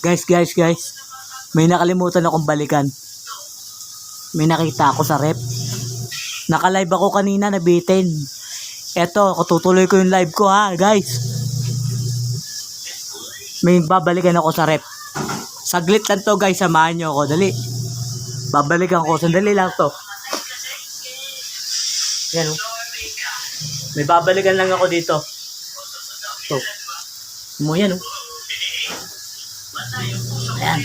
Guys. May nakalimutan akong balikan. May nakita ako sa rep. Naka-live ako kanina, nabitin. Eto, tutuloy ko yung live ko ha, guys. May babalikan ako sa rep. Saglit lang to guys, samahan nyo ako. Dali. Babalikan ko, sandali lang to. Yan o. May babalikan lang ako dito. To. Mo yan o. Ayan.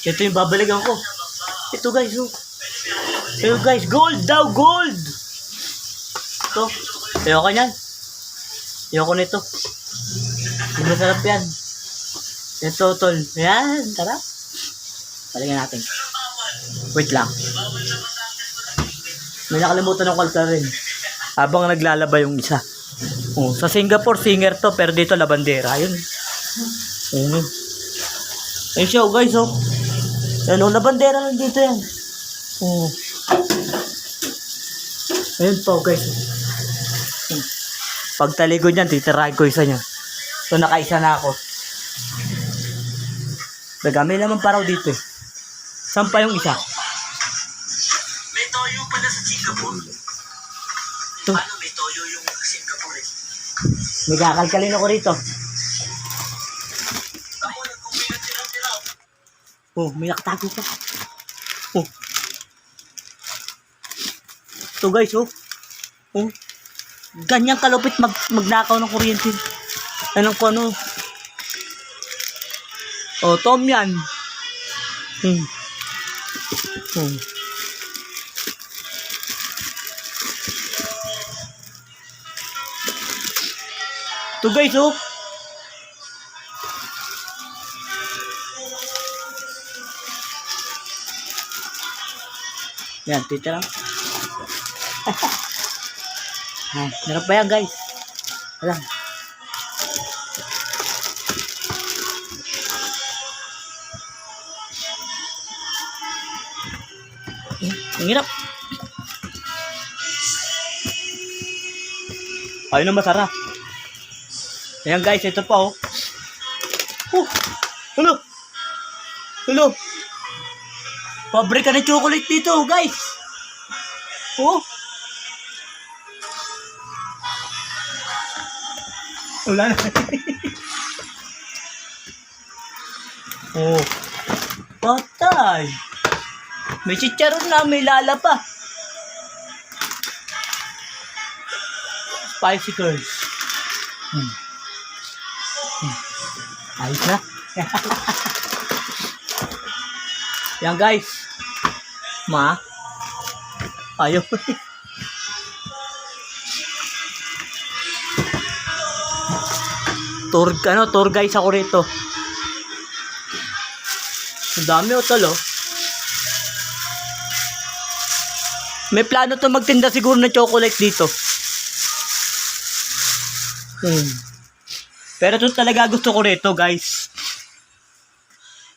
Ito yung babalikan ko. Ito guys o. Ito guys, gold daw, gold! Ito. Ayoko nyan. Ayoko nito. Hindi masarap yan. Ito tol. Ayan, tara. Balikan natin. Wait lang. May nakalimutan ng kalta rin. Habang naglalaba yung isa. Oh, sa Singapore, singer to. Pero dito, labandera. Ayun. Ayun. Ayun siya, guys. Oh. Ayun, oh, labandera lang dito yan. Oh. Ayun po, guys. Pagtalikod niyan, titirahin ko isa niya. So, nakaisa na ako. May naman paraw dito eh. Saan pa yung isa? May toyo pala sa Singapore. Ito. Paano may toyo yung Singapore eh? May kakalkalin ako rito. Ako nagkumilat tira-tira. Oh, may nakatago pa. Oh. Ito guys, oh. Oh. Ganyang kalupit magnakaw ng kuryente. Anong ko ano? Oh, Tom yan. Ito guys, oh. Yan, tita lang. Meron pa yan guys. Alam. Ang hirap. Ayun na masarap. Ayan guys, ito pa oh. Hello. Hello. Pabrika ng chocolate dito guys. Oh. Wala na. Oh. Patay. May chicharon na, may lala pa. Spicy curls. Ayos na. Yan guys. Ayaw. Tour guys ako rito. Ang dami o tol oh. May plano to magtinda siguro ng chocolate dito. Pero ito talaga gusto ko rito guys.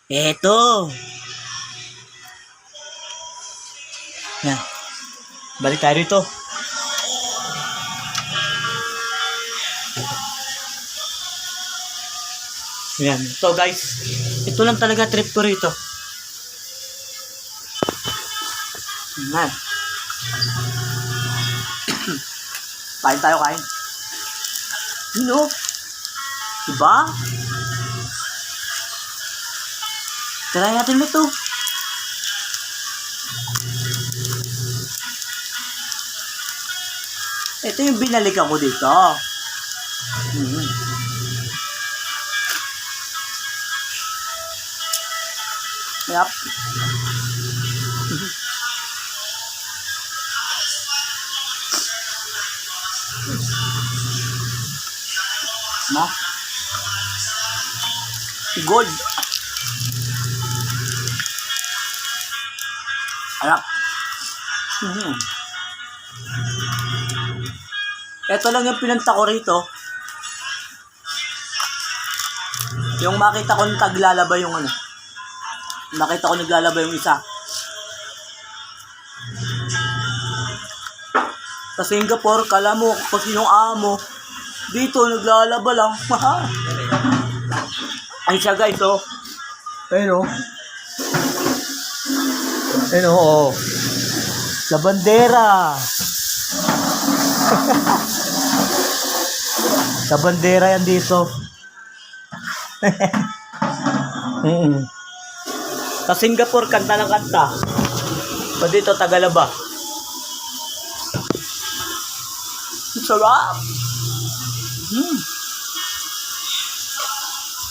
Eto. Yan. Balik tayo rito. Yan. So guys, ito lang talaga trip ko rito. Yan. Kain tayo, kain. Yun o. Diba? Try natin ito. Ito yung binalikan ko dito. Yep. Ma? Gold. Alak. Ito lang yung pinunta ko rito. Yung makita ko naglalaba yung ano. Nakita ko naglalaba yung isa. Sa Singapore, kala mo pag sinong amo, dito naglalaba lang. Ay siya guys, oh. Ayun, oh. Ayun, oh. La bandera. La bandera yan dito. Sa Singapore, kanta ng kanta. Pa dito, Tagalaba. Sarap.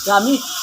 Yummy.